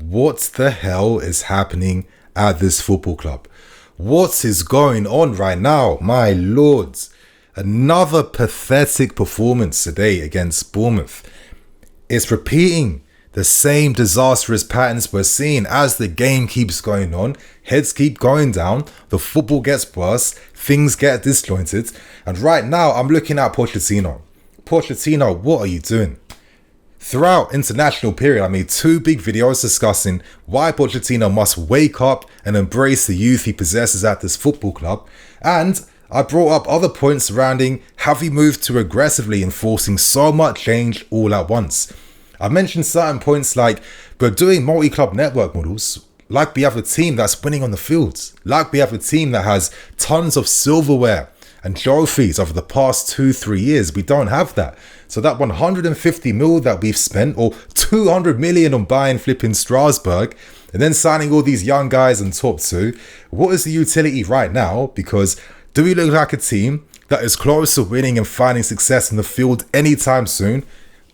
what the hell is happening at this football club? What is going on right now? My lords. Another pathetic performance today against Bournemouth. It's repeating the same disastrous patterns we're seeing as the game keeps going on. Heads keep going down. The football gets worse. Things get disjointed. And right now, I'm looking at Pochettino. Pochettino, what are you doing? Throughout international period, I made 2 big videos discussing why Pochettino must wake up and embrace the youth he possesses at this football club. And I brought up other points surrounding have we moved too aggressively enforcing so much change all at once. I mentioned certain points like we're doing multi-club network models, like we have a team that's winning on the fields, like we have a team that has tons of silverware and trophies over the past 2-3 years. We don't have that. So that 150 mil that we've spent, or 200 million on buying flipping Strasbourg, and then signing all these young guys in top 2, what is the utility right now? Because do we look like a team that is close to winning and finding success in the field anytime soon?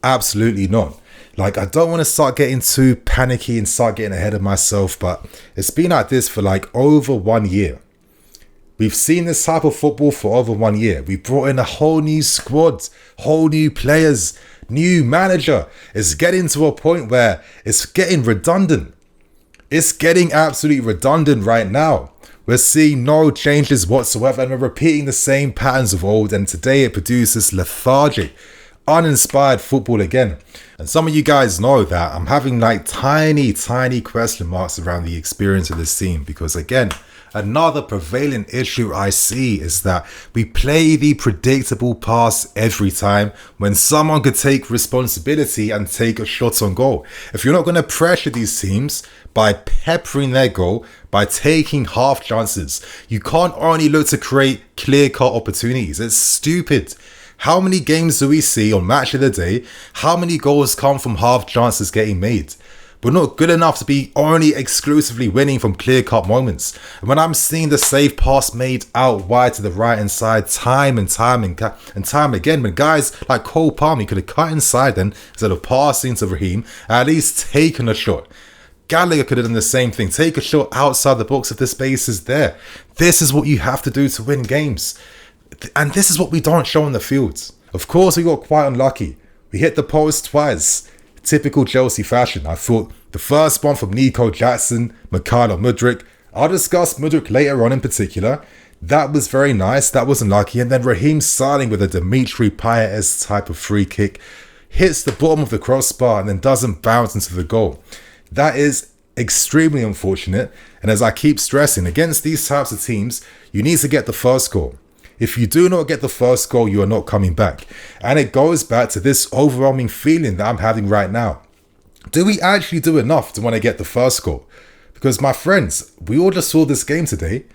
Absolutely not. Like, I don't want to start getting too panicky and start getting ahead of myself, but it's been like this for like over 1 year. We've seen this type of football for over 1 year. We brought in a whole new squad, whole new players, new manager. It's getting to a point where it's getting redundant. It's getting absolutely redundant right now. We're seeing no changes whatsoever and we're repeating the same patterns of old, and today it produces lethargic, uninspired football again. And some of you guys know that I'm having like tiny question marks around the experience of this team, because again, another prevalent issue I see is that we play the predictable pass every time when someone could take responsibility and take a shot on goal. If you're not going to pressure these teams by peppering their goal, by taking half chances, you can't only look to create clear-cut opportunities. It's stupid. How many games do we see on Match of the Day? How many goals come from half chances getting made? We're not good enough to be only exclusively winning from clear-cut moments. And when I'm seeing the safe pass made out wide to the right-hand side time and time again, when guys like Cole Palmer could have cut inside then instead of passing to Raheem, at least taken a shot. Gallagher could have done the same thing. Take a shot outside the box if the space is there. This is what you have to do to win games. And this is what we don't show on the field. Of course, we got quite unlucky. We hit the post twice. Typical Chelsea fashion. I thought the first one from Nico Jackson, Mykhailo Mudryk. I'll discuss Mudryk later on in particular. That was very nice. That was unlucky. And then Raheem Sterling with a Dimitri Payet type of free kick. Hits the bottom of the crossbar and then doesn't bounce into the goal. That is extremely unfortunate. And as I keep stressing, against these types of teams, you need to get the first goal. If you do not get the first goal, you are not coming back. And it goes back to this overwhelming feeling that I'm having right now. Do we actually do enough to want to get the first goal? Because my friends, we all just saw this game today.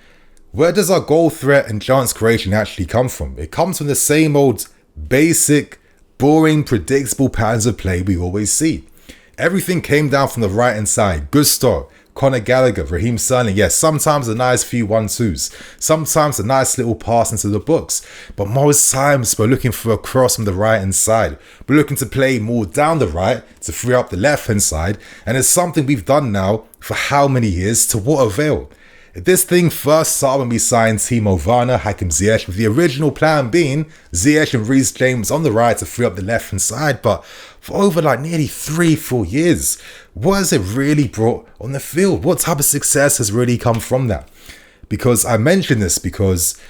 Where does our goal threat and chance creation actually come from? It comes from the same old basic, boring, predictable patterns of play we always see. Everything came down from the right hand side. Gusto, Conor Gallagher, Raheem Sterling. Yes, sometimes a nice few 1-2s. Sometimes a nice little pass into the box. But most times we're looking for a cross from the right hand side. We're looking to play more down the right to free up the left hand side. And it's something we've done now for how many years, to what avail? This thing first started when we signed Timo Werner, Hakim Ziyech, with the original plan being Ziyech and Reece James on the right to free up the left hand side. But for over like nearly 3-4 years, what has it really brought on the field? What type of success has really come from that? Because I mention this because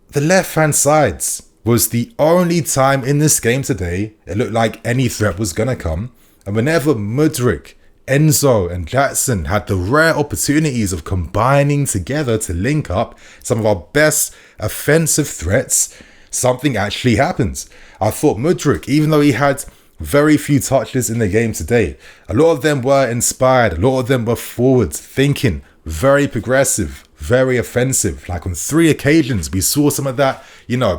the left hand sides was the only time in this game today it looked like any threat was going to come. And whenever Mudryk, Enzo and Jackson had the rare opportunities of combining together to link up some of our best offensive threats, something actually happens. I thought Mudryk, even though he had very few touches in the game today, a lot of them were inspired, a lot of them were forward thinking, very progressive, very offensive. Like on 3 occasions, we saw some of that,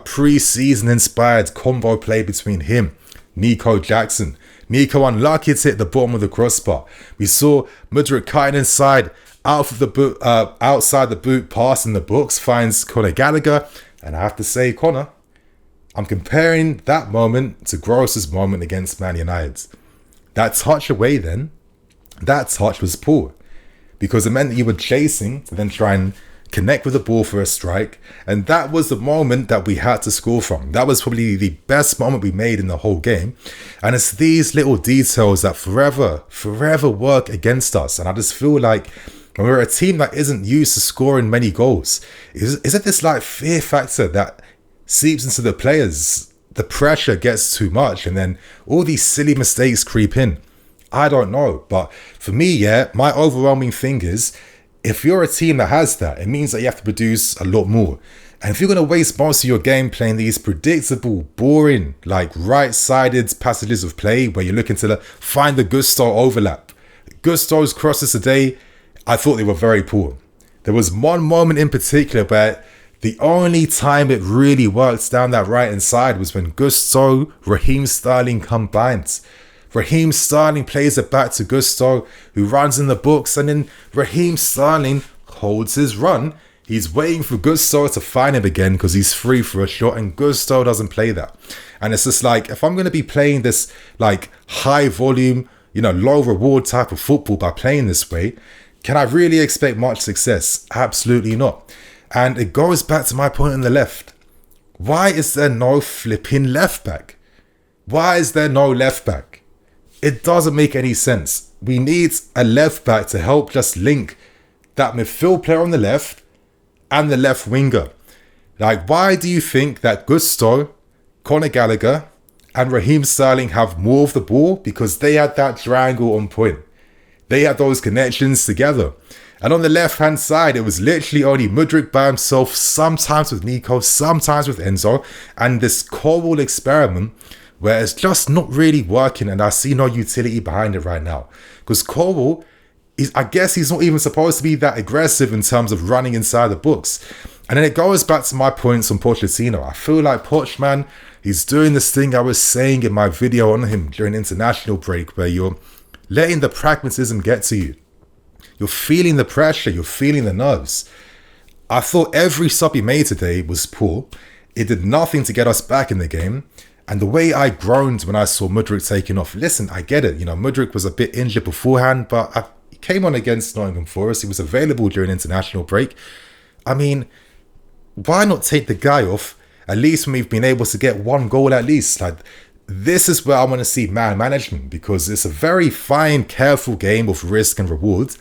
pre-season inspired combo play between him, Nico Jackson. Nico unlucky to hit the bottom of the crossbar. We saw Mudryk cutting inside, outside the boot, passing the box, finds Conor Gallagher. And I have to say, Conor, I'm comparing that moment to Gross's moment against Man United. That touch away then, that touch was poor, because it meant that you were chasing to then try and connect with the ball for a strike. And that was the moment that we had to score from. That was probably the best moment we made in the whole game. And it's these little details that forever work against us. And I just feel like when we're a team that isn't used to scoring many goals, isn't this like fear factor that seeps into the players? The pressure gets too much and then all these silly mistakes creep in. I don't know. But for me, yeah, my overwhelming thing is, if you're a team that has that, it means that you have to produce a lot more. And if you're going to waste most of your game playing these predictable, boring, like right-sided passages of play where you're looking to find the Gusto overlap. Gusto's crosses today, I thought they were very poor. There was one moment in particular where the only time it really worked down that right-hand side was when Gusto, Raheem Sterling combined. Raheem Sterling plays it back to Gusto, who runs in the books, and then Raheem Sterling holds his run. He's waiting for Gusto to find him again because he's free for a shot, and Gusto doesn't play that. And it's just like, if I'm going to be playing this like high volume, low reward type of football by playing this way, can I really expect much success? Absolutely not. And it goes back to my point on the left. Why is there no flipping left back? Why is there no left back? It doesn't make any sense. We need a left back to help just link that midfield player on the left and the left winger. Like, why do you think that Gusto, Conor Gallagher and Raheem Sterling have more of the ball? Because they had that triangle on point. They had those connections together. And on the left-hand side, it was literally only Mudryk by himself, sometimes with Nico, sometimes with Enzo, and this Colwill experiment where it's just not really working, and I see no utility behind it right now. Because Colwill, I guess he's not even supposed to be that aggressive in terms of running inside the books. And then it goes back to my points on Pochettino. I feel like Poch, man, he's doing this thing I was saying in my video on him during international break, where you're letting the pragmatism get to you. You're feeling the pressure, you're feeling the nerves. I thought every sub he made today was poor. It did nothing to get us back in the game. And the way I groaned when I saw Mudryk taking off, listen, I get it. Mudryk was a bit injured beforehand, but he came on against Nottingham Forest. He was available during international break. I mean, why not take the guy off, at least when we've been able to get one goal at least? Like, this is where I want to see man management, because it's a very fine, careful game of risk and reward.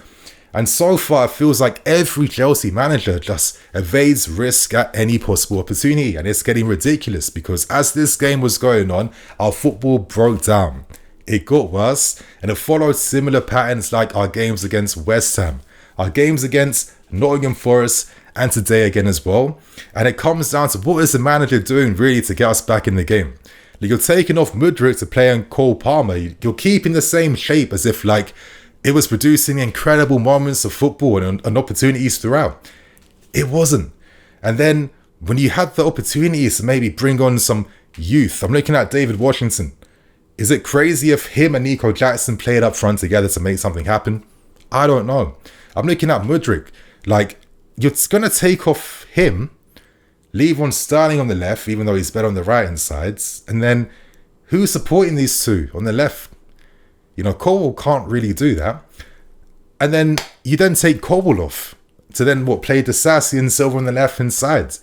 And so far, it feels like every Chelsea manager just evades risk at any possible opportunity. And it's getting ridiculous, because as this game was going on, our football broke down. It got worse, and it followed similar patterns like our games against West Ham, our games against Nottingham Forest, and today again as well. And it comes down to, what is the manager doing really to get us back in the game? Like, you're taking off Mudryk to play on Cole Palmer. You're keeping the same shape as if like it was producing incredible moments of football and opportunities throughout. It wasn't. And then when you had the opportunities to maybe bring on some youth, I'm looking at David Washington. Is it crazy if him and Nico Jackson played up front together to make something happen? I don't know. I'm looking at Mudryk. Like, you're going to take off him, leave on Sterling on the left, even though he's better on the right-hand sides. And then who's supporting these two on the left? Colwill can't really do that. And then you then take Colwill off to then play Disasi and Silva on the left-hand side.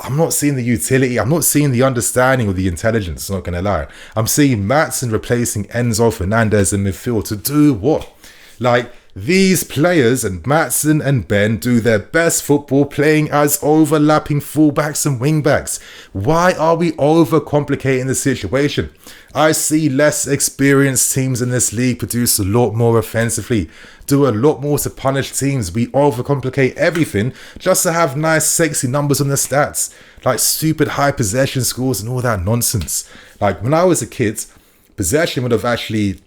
I'm not seeing the utility. I'm not seeing the understanding or the intelligence, not going to lie. I'm seeing Maatsen replacing Enzo Fernandez in midfield to do what? Like, these players and Maatsen and Ben do their best football playing as overlapping fullbacks and wingbacks. Why are we overcomplicating the situation? I see less experienced teams in this league produce a lot more offensively, do a lot more to punish teams. We overcomplicate everything just to have nice, sexy numbers on the stats, like stupid high possession scores and all that nonsense. Like, when I was a kid, possession would have actually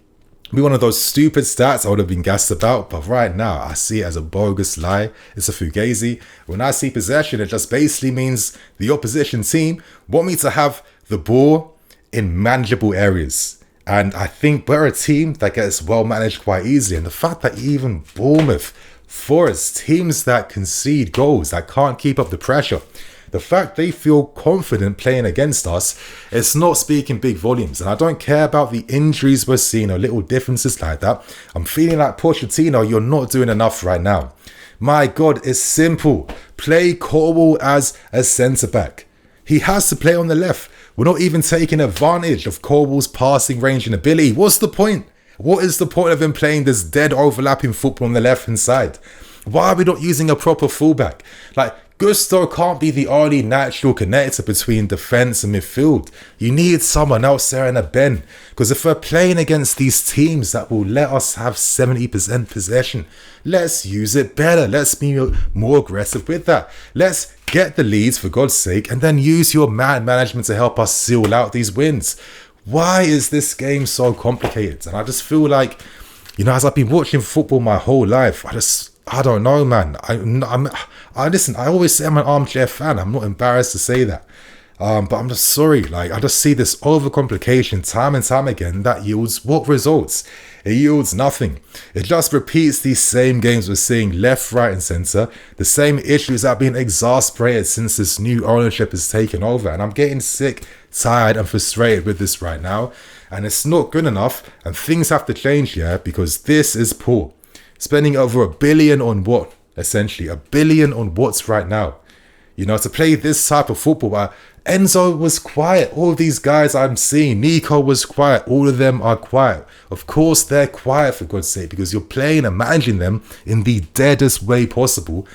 be one of those stupid stats I would have been gassed about, but right now I see it as a bogus lie. It's a fugazi. When I see possession, it just basically means the opposition team want me to have the ball in manageable areas. And I think we're a team that gets well managed quite easily. And the fact that even Bournemouth, Forest, teams that concede goals, that can't keep up the pressure, The fact they feel confident playing against us, it's not speaking big volumes. And I don't care about the injuries we're seeing or little differences like that. I'm feeling like Pochettino, you're not doing enough right now. My God, it's simple. Play Cornwall as a centre-back. He has to play on the left. We're not even taking advantage of Cornwall's passing range and ability. What's the point? What is the point of him playing this dead overlapping football on the left-hand side? Why are we not using a proper fullback? Like, Gusto can't be the only natural connector between defence and midfield. You need someone else there in a Ben. Because if we're playing against these teams that will let us have 70% possession, let's use it better. Let's be more aggressive with that. Let's get the leads, for God's sake, and then use your man management to help us seal out these wins. Why is this game so complicated? And I just feel like, you know, as I've been watching football my whole life, I don't know, man. Listen, I always say I'm an armchair fan. I'm not embarrassed to say that. But I'm just sorry. Like, I just see this overcomplication time and time again that yields what results? It yields nothing. It just repeats these same games we're seeing left, right and centre. The same issues that have been exasperated since this new ownership has taken over. And I'm getting sick, tired and frustrated with this right now. And it's not good enough. And things have to change here because this is poor. Spending over $1 billion on what? Essentially, $1 billion on what's right now? You know, to play this type of football. Enzo was quiet. All of these guys I'm seeing, Nico was quiet. All of them are quiet. Of course, they're quiet, for God's sake, because you're playing and managing them in the deadest way possible.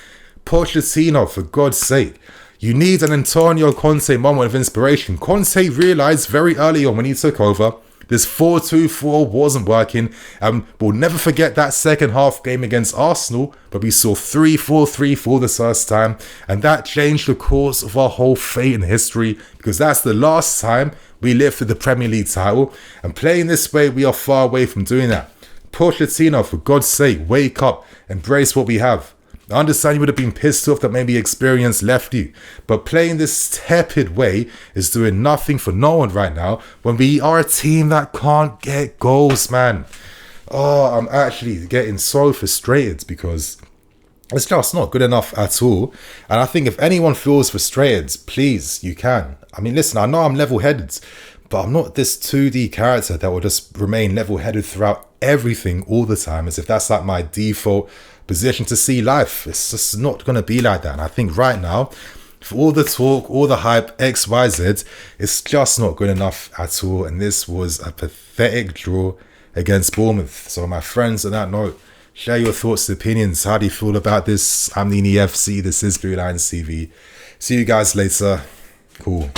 Pochettino, for God's sake. You need an Antonio Conte moment of inspiration. Conte realised very early on when he took over, this 4-2-4 wasn't working, and we'll never forget that second half game against Arsenal, but we saw 3-4-3 the first time, and that changed the course of our whole fate in history, because that's the last time we lifted the Premier League title, and playing this way, we are far away from doing that. Pochettino, for God's sake, wake up, embrace what we have. I understand you would have been pissed off that maybe experience left you, but playing this tepid way is doing nothing for no one right now when we are a team that can't get goals, man. Oh, I'm actually getting so frustrated because it's just not good enough at all. And I think if anyone feels frustrated, please, you can. I mean, listen, I know I'm level-headed, but I'm not this 2D character that will just remain level-headed throughout everything all the time, as if that's like my default position to see life. It's just not going to be like that. And I think right now, for all the talk, all the hype, X, Y, Z, it's just not good enough at all. And this was a pathetic draw against Bournemouth. So my friends, on that note, share your thoughts and opinions. How do you feel about this? I'm the FC. This is Blue Lines TV. See you guys later. Cool.